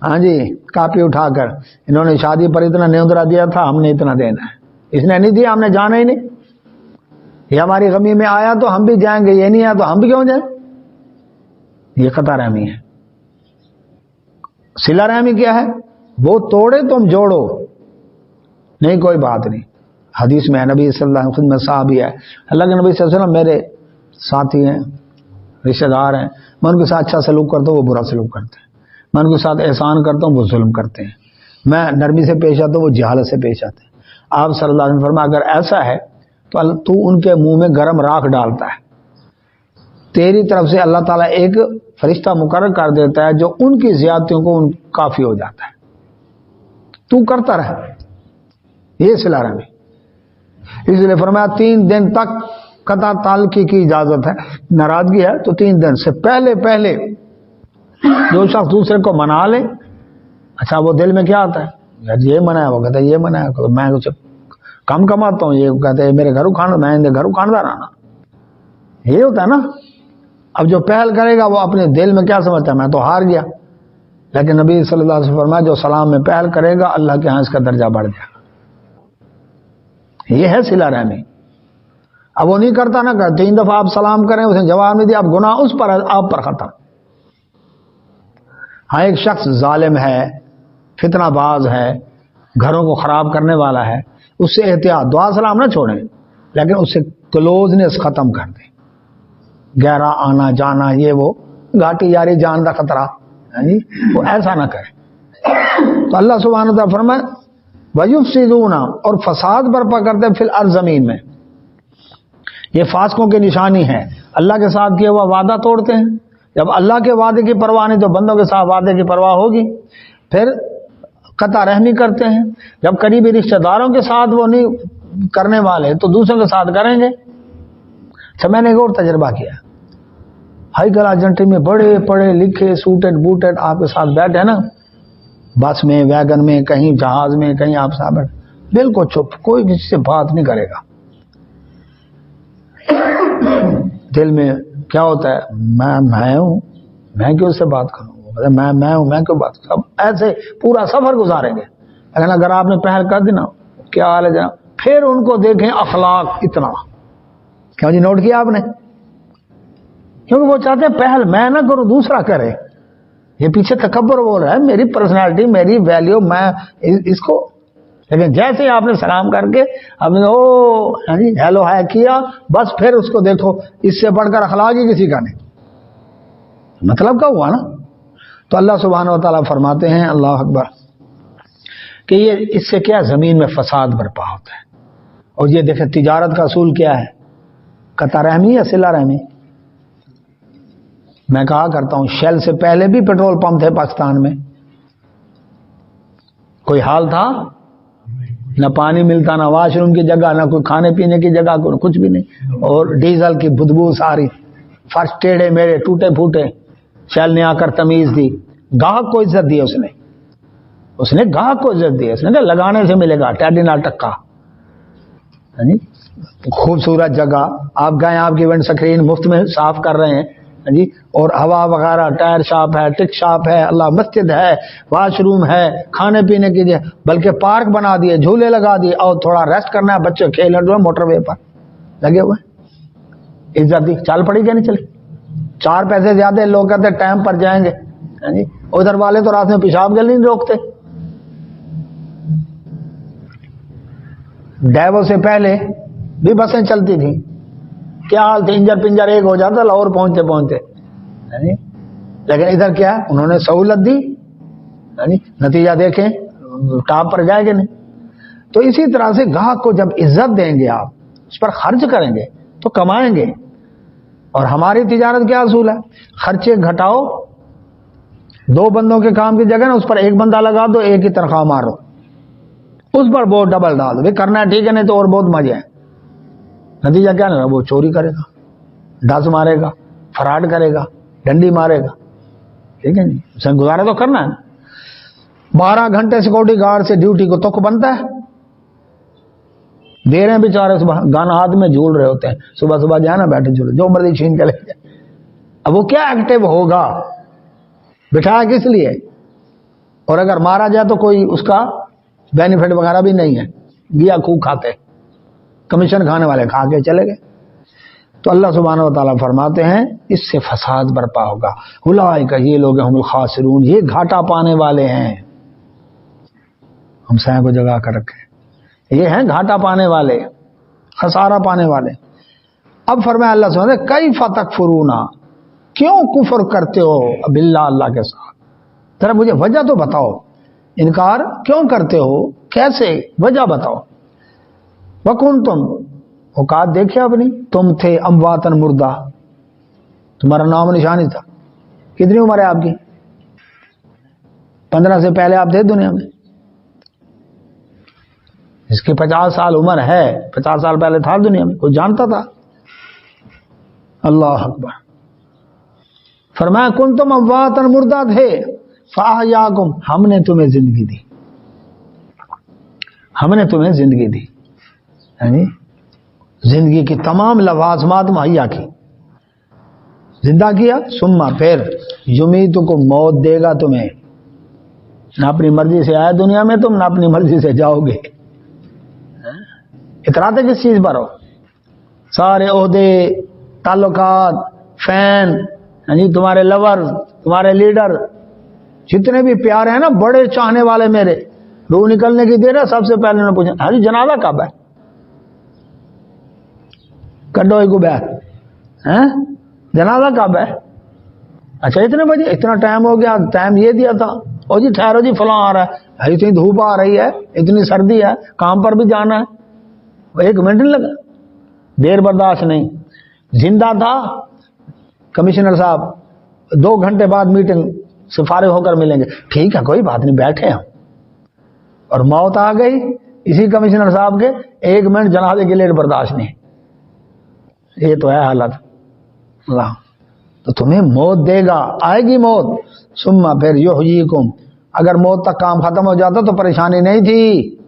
ہاں جی کاپی اٹھا کر، انہوں نے شادی پر اتنا نیوندرا دیا تھا، ہم نے اتنا دینا ہے، اس نے نہیں دیا ہم نے جانا ہی نہیں، یہ ہماری غمی میں آیا تو ہم بھی جائیں گے، یہ نہیں آیا تو ہم بھی کیوں جائیں؟ یہ قطع رحمی ہے۔ صلہ رحمی کیا ہے؟ وہ توڑے تم جوڑو، نہیں کوئی بات نہیں۔ حدیث میں نبی صلی اللہ علیہ وسلم خدمت صحابی ہے، اللہ کے نبی صلی اللہ علیہ وسلم میرے ساتھی ہیں، رشتہ دار ہیں، میں ان کے ساتھ اچھا سلوک کرتا ہوں وہ برا سلوک کرتے ہیں، میں ان کے ساتھ احسان کرتا ہوں وہ ظلم کرتے ہیں، میں نرمی سے پیش آتا ہوں وہ جہالت سے پیش آتے ہیں۔ آپ صلی اللہ علیہ وسلم فرمایا اگر ایسا ہے تو ان کے منہ میں گرم راکھ ڈالتا ہے، تیری طرف سے اللہ تعالیٰ ایک فرشتہ مقرر کر دیتا ہے جو ان کی زیادتیوں کو کافی ہو جاتا ہے، تو کرتا رہے، یہ صلہ رحمی۔ اس لیے فرمایا 3 دن تک قطع تعلقی کی اجازت ہے، ناراضگی ہے تو 3 دن سے پہلے جو شخص دوسرے کو منا لے، اچھا وہ دل میں کیا آتا ہے یار یہ منایا، وہ کہتا ہے یہ منایا، میں کچھ کم کماتا ہوں، یہ کہتے ہیں میرے گھروں کھانا، میں گھروں کھاندار آنا، یہ ہوتا ہے نا۔ اب جو پہل کرے گا وہ اپنے دل میں کیا سمجھتا ہے میں تو ہار گیا، لیکن نبی صلی اللہ علیہ وسلم فرمایا جو سلام میں پہل کرے گا اللہ کے ہاں اس کا درجہ بڑھ جائے گا، یہ ہے صلہ رحمی۔ اب وہ نہیں کرتا نا، 3 دفعہ آپ سلام کریں اس نے جواب نہیں دیا، اب گناہ اس پر آپ پر ختم۔ ہاں ایک شخص ظالم ہے، فتنہ باز ہے، گھروں کو خراب کرنے والا ہے، اس سے احتیاط، دعا سلام نہ چھوڑیں، لیکن اس سے کلوزنس ختم کر دیں، گہرا آنا جانا، یہ وہ گھاٹی یاری جان کا خطرہ، وہ ایسا نہ کرے۔ تو اللہ سبحانہ و تعالیٰ فرمائے وَيُفْسِدُونَ، اور فساد برپا کرتے فی الارض، زمین میں، یہ فاسقوں کی نشانی ہے، اللہ کے ساتھ کیا ہوا وعدہ توڑتے ہیں، جب اللہ کے وعدے کی پرواہ نہیں تو بندوں کے ساتھ وعدے کی پرواہ ہوگی، پھر قطع رحمی کرتے ہیں، جب قریبی رشتہ داروں کے ساتھ وہ نہیں کرنے والے تو دوسروں کے ساتھ کریں گے۔ اچھا میں نے ایک اور تجربہ کیا، ہائی کل ارجنٹین میں بڑے پڑھے لکھے سوٹڈ بوٹڈ آپ کے ساتھ بیٹھے نا، بس میں، ویگن میں، کہیں جہاز میں، کہیں آپ ساتھ بیٹھے، بالکل چپ، کوئی کسی سے بات نہیں کرے گا، دل میں کیا ہوتا ہے میں ہوں، میں کیوں اس سے بات کروں، میں ہوں، میں کیوں بات کروں، سب ایسے پورا سفر گزاریں گے۔ لیکن اگر آپ نے پہل کر دی نا، کیا حال ہے جناب، پھر ان کو دیکھیں اخلاق اتنا، کیا جی نوٹ کیا آپ نے، کیونکہ وہ چاہتے ہیں پہل میں نہ کروں دوسرا کرے، یہ پیچھے تکبر بول رہا ہے، میری پرسنالٹی، میری ویلیو، میں اس کو، لیکن جیسے ہی آپ نے سلام کر کے آپ نے او جی ہیلو ہائے کیا، بس پھر اس کو دیکھو، اس سے بڑھ کر اخلاق ہی کسی کا نہیں. مطلب کیا ہوا نا؟ تو اللہ سبحانہ و تعالیٰ فرماتے ہیں، اللہ اکبر، کہ یہ اس سے کیا زمین میں فساد برپا ہوتا ہے. اور یہ دیکھیں تجارت کا اصول کیا ہے، قطع رحمی یا صلہ رحمی. میں کہا کرتا ہوں شیل سے پہلے بھی پیٹرول پمپ تھے پاکستان میں، کوئی حال تھا؟ نہ پانی ملتا، نہ واش روم کی جگہ، نہ کوئی کھانے پینے کی جگہ، کچھ بھی نہیں. اور ڈیزل کی بدبو ساری، فرش ٹیڑھے میڑے ٹوٹے پھوٹے. شیل نے آ کر تمیز دی، گاہک کو عزت دی. اس نے گاہک کو عزت دی. اس نے کہا لگانے سے ملے گا ٹیڈی نال ٹکا. خوبصورت جگہ آپ گئے، آپ کی ونڈ سکرین مفت میں صاف کر رہے ہیں جی، اور ہوا وغیرہ، ٹائر شاپ ہے، ٹک شاپ ہے، اللہ مسجد ہے، واش روم ہے، کھانے پینے کی جگہ، بلکہ پارک بنا دیے، جھولے لگا دیے، اور تھوڑا ریسٹ کرنا ہے، بچے کھیل رہے موٹر وے پر لگے ہوئے. عزت دی. چال پڑی کیا نہیں چلی؟ 4 پیسے زیادہ لوگ کہتے ٹائم پر جائیں گے جی، ادھر والے تو رات میں پیشاب کے لیے نہیں روکتے. ڈیوو سے پہلے بھی بسیں چلتی تھیں، کیا حال تھی، انجر پنجر ایک ہو جاتا لاہور پہنچتے پہنچتے. لیکن ادھر کیا انہوں نے سہولت دی، نتیجہ دیکھیں ٹاپ پر جائے گے نہیں. تو اسی طرح سے گاہک کو جب عزت دیں گے، آپ اس پر خرچ کریں گے تو کمائیں گے. اور ہماری تجارت کیا اصول ہے، خرچے گھٹاؤ، 2 بندوں کے کام کی جگہ نا اس پر 1 بندہ لگا دو، 1 کی تنخواہ مارو، اس پر بہت ڈبل ڈال دو، کرنا ہے ٹھیک ہے، نہیں تو اور بہت مزے ہیں. نتیجہ کیا نہیں، وہ چوری کرے گا، ڈس مارے گا، فراڈ کرے گا، ڈنڈی مارے گا. ٹھیک ہے جی، اسے گزارا تو کرنا ہے. 12 گھنٹے سیکورٹی گارڈ سے ڈیوٹی کو تک بنتا ہے، دے رہے ہیں بیچارے، صبح گانا ہاتھ میں جھول رہے ہوتے ہیں، صبح صبح جائے نا بیٹھے جھولے، جو مرضی چھین کے لے جائے. اب وہ کیا ایکٹیو ہوگا، بٹھایا کس لیے؟ اور اگر مارا جائے تو کوئی اس کا بینیفٹ وغیرہ بھی نہیں ہے، گیا خو کھاتے، کمیشن کھانے والے کھا کے چلے گئے. تو اللہ سبحانہ و تعالیٰ فرماتے ہیں اس سے فساد برپا ہوگا. اولئک، یہ لوگ هم الخاسرون، یہ گھاٹا پانے والے ہیں. ہم سائیں کو جگا کر رکھے، یہ ہیں گھاٹا پانے والے، خسارہ پانے والے. اب فرمایا اللہ سبحانہ کیف تکفرون، کیوں کفر کرتے ہو باللہ، اللہ کے ساتھ. ذرا مجھے وجہ تو بتاؤ، انکار کیوں کرتے ہو، کیسے، وجہ بتاؤ. وکنتم، اوقات دیکھے اپنی، تم تھے امواتن، مردہ، تمہارا نام و نشانی تھا. کتنی عمر ہے آپ کی؟ 15 سے پہلے آپ تھے دنیا میں. اس کی 50 سال عمر ہے، 50 سال پہلے تھا دنیا میں، کوئی جانتا تھا؟ اللہ اکبر. فرمایا کنتم امواتن، مردہ تھے، فاحیاکم، ہم نے تمہیں زندگی دی، ہم نے تمہیں زندگی دی، یعنی زندگی کی تمام لوازمات مہیا کی، زندہ کیا. ثم، پھر یمیتکم، موت دے گا تمہیں. نہ اپنی مرضی سے آئے دنیا میں تم، نہ اپنی مرضی سے جاؤ گے. اتراتے کس چیز پر ہو؟ سارے عہدے، تعلقات، فین، یعنی تمہارے لور، تمہارے لیڈر، جتنے بھی پیارے ہیں نا، بڑے چاہنے والے میرے، روح نکلنے کی دیر ہے، سب سے پہلے انہوں نے پوچھا حاجی جنازہ کب ہے؟ کڈو کو بیٹھ، جنازہ کب ہے؟ اچھا اتنے بجے، اتنا ٹائم ہو گیا، ٹائم یہ دیا تھا. او جی ٹھہرو جی، فلاں آ رہا ہے، اتنی دھوپ آ رہی ہے، اتنی سردی ہے، کام پر بھی جانا ہے. 1 منٹ نہیں لگا، دیر برداشت نہیں. زندہ تھا کمشنر صاحب، 2 گھنٹے بعد میٹنگ سے فارغ ہو کر ملیں گے. ٹھیک ہے کوئی بات نہیں، بیٹھے ہم. اور موت آ گئی اسی کمشنر صاحب کے، 1 منٹ جنازے کے لیے برداشت نہیں. یہ تو ہے حالت. اللہ تو تمہیں موت دے گا، آئے گی موت. ثم، پھر یحییکم، اگر موت تک کام ختم ہو جاتا تو پریشانی نہیں تھی.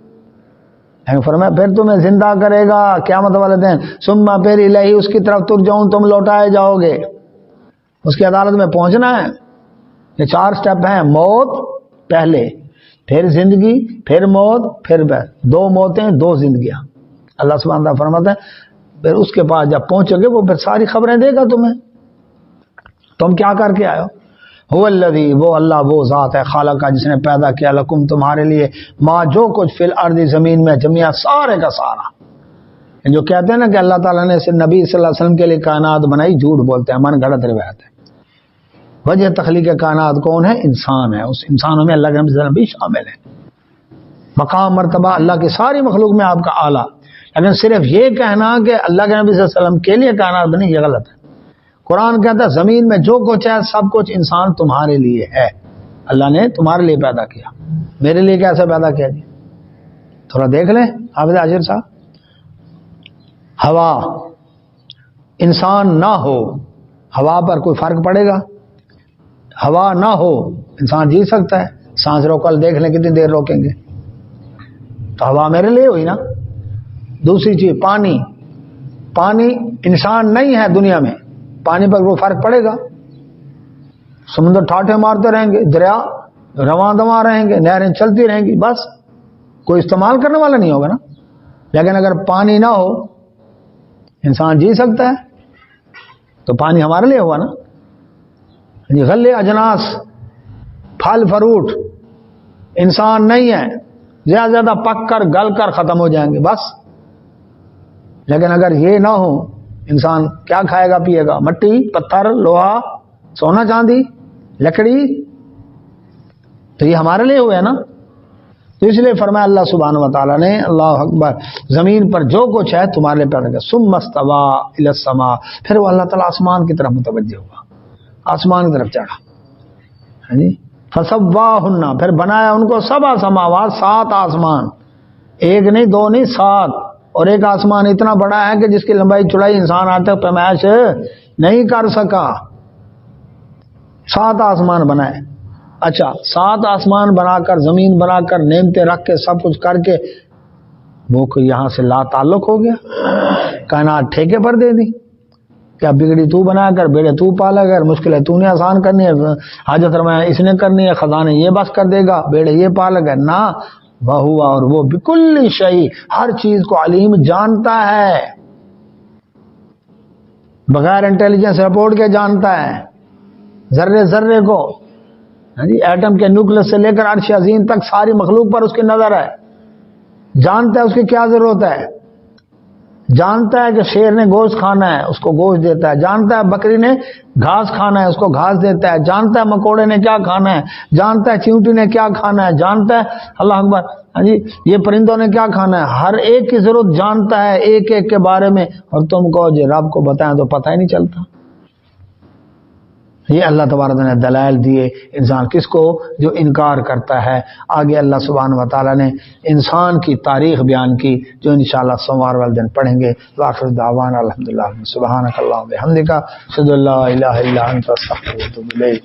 فرمایا پھر تمہیں زندہ کرے گا قیامت والے دن. ثم، پھر الیہ، اس کی طرف ترجعون، تم لوٹائے جاؤ گے. اس کی عدالت میں پہنچنا ہے. یہ 4 سٹیپ ہیں، موت پہلے، پھر زندگی، پھر موت، پھر 2 موتیں 2 زندگیاں. اللہ سبحانہ وتعالیٰ فرماتا ہے پھر اس کے پاس جب پہنچو گے وہ پھر ساری خبریں دے گا تمہیں، تم کیا کر کے آئے ہو. هو الذی، وہ اللہ وہ ذات ہے، خالق کا جس نے پیدا کیا، لکم تمہارے لیے، ما جو کچھ فی الارض زمین میں، جميعا سارے کا سارا. جو کہتے ہیں نا کہ اللہ تعالیٰ نے نبی صلی اللہ علیہ وسلم کے لیے کائنات بنائی، جھوٹ بولتے ہیں، من گھڑت روایت ہے. وجہ تخلیق کائنات کون ہے؟ انسان ہے. اس انسانوں میں اللہ کے نبی صلی اللہ علیہ وسلم بھی شامل ہے. مقام مرتبہ اللہ کی ساری مخلوق میں آپ کا اعلیٰ. لیکن صرف یہ کہنا کہ اللہ کے نبی صلی اللہ علیہ وسلم کے لیے کائنات بنی، یہ غلط ہے. قرآن کہتا ہے زمین میں جو کچھ ہے سب کچھ انسان تمہارے لیے ہے. اللہ نے تمہارے لیے پیدا کیا. میرے لیے کیسے پیدا کیا جی؟ تھوڑا دیکھ لیں حافظ عاشر صاحب. ہوا، انسان نہ ہو، ہوا پر کوئی فرق پڑے گا؟ ہوا نہ ہو انسان جی سکتا ہے؟ سانس روکل دیکھ لیں کتنی دیر روکیں گے. تو ہوا میرے لیے ہوئی نا. دوسری چیز پانی، پانی انسان نہیں ہے دنیا میں، پانی پر کوئی فرق پڑے گا؟ سمندر ٹھاٹھے مارتے رہیں گے، دریا رواں دواں رہیں گے، نہریں چلتی رہیں گی، بس کوئی استعمال کرنے والا نہیں ہوگا نا. لیکن اگر پانی نہ ہو انسان جی سکتا ہے؟ تو پانی ہمارے لیے ہوا نا. غلے اجناس، پھل فروٹ انسان نہیں ہے، زیادہ زیادہ پک کر گل کر ختم ہو جائیں گے بس. لیکن اگر یہ نہ ہو انسان کیا کھائے گا پیے گا؟ مٹی، پتھر، لوہا، سونا چاندی، لکڑی. تو یہ ہمارے لیے ہوئے نا. تو اس لیے فرمایا اللہ سبحانہ و تعالیٰ نے، اللہ اکبر، زمین پر جو کچھ ہے تمہارے لیے پیدا کیا. ثم استوى الى السماء، پھر وہ اللہ تعالیٰ آسمان کی طرف متوجہ ہوا، آسمان کی طرف چڑھا. ہاں جی. فسواہن، پھر بنایا ان کو سبع سماوات، 7 آسمان، ایک نہیں دو نہیں 7. اور ایک آسمان اتنا بڑا ہے کہ جس کی لمبائی چوڑائی انسان آج تک پیمائش نہیں کر سکا. 7 آسمان بنائے. اچھا 7 آسمان بنا کر، زمین بنا کر، نعمتیں رکھ کے، سب کچھ کر کے وہ کوئی یہاں سے لا تعلق ہو گیا؟ کائنات ٹھیکے پر دے دی. کیا بگڑی تو بنا کر، بیڑے تو پالا کر، مشکلیں تو نے آسان کرنی ہے، حاجت رواں اس نے کرنی ہے، خزانے یہ بس کر دے گا، بیڑے یہ پالا کر. نہ، وہ ہوا، اور وہ بکل شیء، ہر چیز کو علیم، جانتا ہے، بغیر انٹیلیجنس رپورٹ کے جانتا ہے، ذرے ذرے کو. ہاں جی. ایٹم کے نیوکلس سے لے کر عرش عظیم تک ساری مخلوق پر اس کی نظر ہے. جانتا ہے اس کی کیا ضرورت ہے، جانتا ہے کہ شیر نے گوشت کھانا ہے، اس کو گوشت دیتا ہے. جانتا ہے بکری نے گھاس کھانا ہے، اس کو گھاس دیتا ہے. جانتا ہے مکوڑے نے کیا کھانا ہے، جانتا ہے چیونٹی نے کیا کھانا ہے، جانتا ہے اللہ اکبر ہاں جی یہ پرندوں نے کیا کھانا ہے. ہر ایک کی ضرورت جانتا ہے، ایک ایک کے بارے میں. اور تم کو جی رب کو بتائیں تو پتہ ہی نہیں چلتا. یہ اللہ تبارک نے دلائل دیے. انسان کس کو؟ جو انکار کرتا ہے. آگے اللہ سبحانہ و تعالیٰ نے انسان کی تاریخ بیان کی، جو انشاءاللہ سوموار والے دن پڑھیں گے. وآخر دعوانا الحمدللہ سبحانک اللہم وبحمدک اشہد ان لا الہ الا انت استغفرک واتوب الیک.